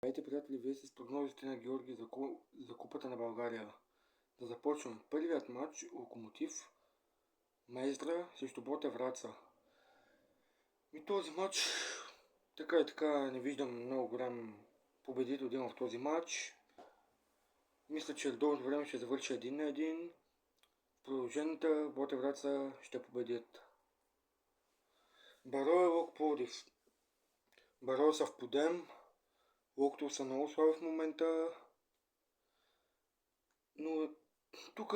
Здравейте, приятели, вие с прогнозите на Георги за Купата на България. Да започвам. Първият матч Локомотив Мездра срещу Ботев Враца. И този матч така и така не виждам много голям победител да има в този матч. Мисля, че редовното време ще завърши 1-1. В продължената Ботев Враца ще победят. Баро и Лок Пловдив. Баро са в подем. Локото са много слаби в момента. Но тук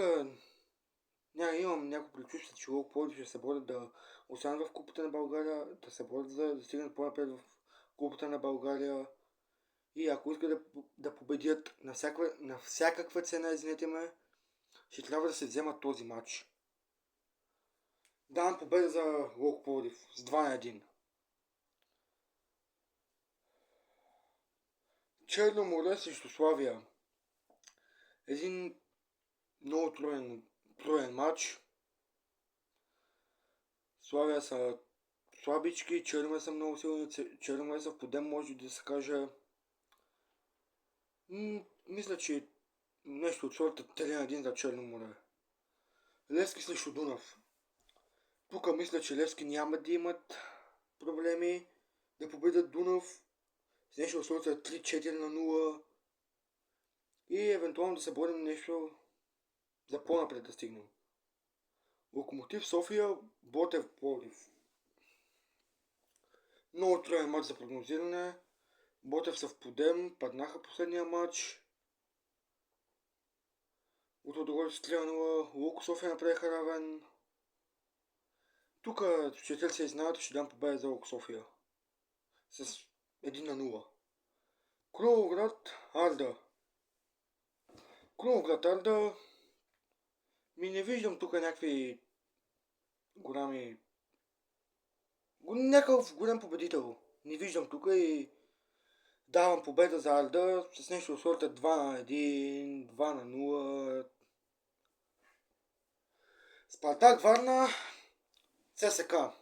имам няколко предчувствия, че Лок Пловдив ще се борят да останат в Купата на България, да се борят да стигнат по-напред в Купата на България. И ако искат да победят на всякаква цена, извинете ме, ще трябва да се вземат този матч. Давам победа за Лок Пловдив с 2-1. Черно море срещу Славия. Един много труден матч. Славия са слабички, Черно са много силни, Черно са в подем, може да се каже. Мисля, че нещо от сорта 3-1 за Черно море. Левски срещу Дунав. Тук мисля, че Левски няма да имат проблеми да победят Дунав с нещо от сорта 3-4-0 и евентуално да се борим нещо за по-напред да стигнем. Локомотив София, Ботев Пловдив. Много труден матч за прогнозиране. Ботев са в подем, паднаха последния матч. От отдолу с 3-0, Луко София направиха равен. Тук четири се знаят, ще дам победа за Луко София. С 1-0. Крумовград Арда. Крумовград Арда. Не виждам тук някакви голями... Някакъв голям победител. Не виждам тук и давам победа за Арда с нещо от сорта 2-1, 2-0. Спартак Варна ЦСКА.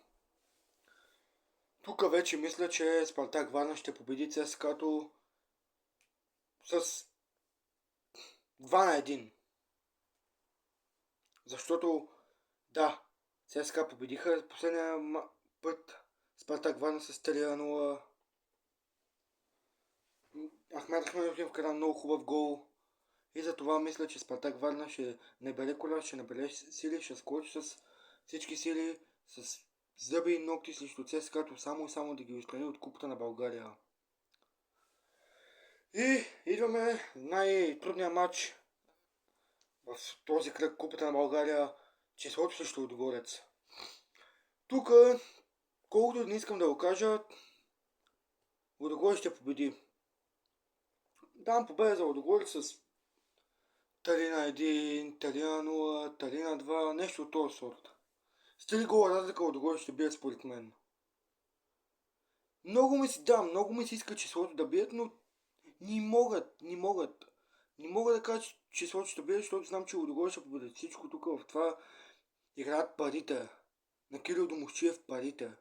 Тук вече мисля, че Спартак Варна ще победи ЦСКА-то с 2-1. Защото, да, ЦСКА победиха последния път Спартак Варна с 3-0. Ахмед Ахмедов вкара много хубав гол. И затова мисля, че Спартак Варна ще набере кураж, ще набере сили, ще скочи с всички сили, с зъби и ногти срещу ЦСКА-то само да ги отстрани от Купата на България. И идваме най-трудния матч в този кръг Купата на България, Числото срещу Лудогорец. Тук, колкото не искам да го кажа, Лудогорец ще победи. Давам победа за Лудогорец с 3-1, 3-0, 3-2, нещо от този сорт. С 3 гола разлика Лудогорец ще бият според мен. Много ми се иска Числото да бият, но не могат. Не мога да кажа, че Числото ще бият, защото знам, че Лудогорец ще победят. Всичко тук в това играят парите. На Кирил Домусчиев парите.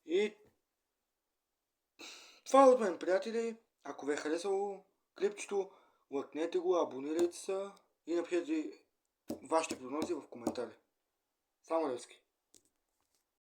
И това е от мен, приятели. Ако ви е харесало клипчето, лайкнете го, абонирайте се и напишете вашите прогнози в коментари. Само Левски.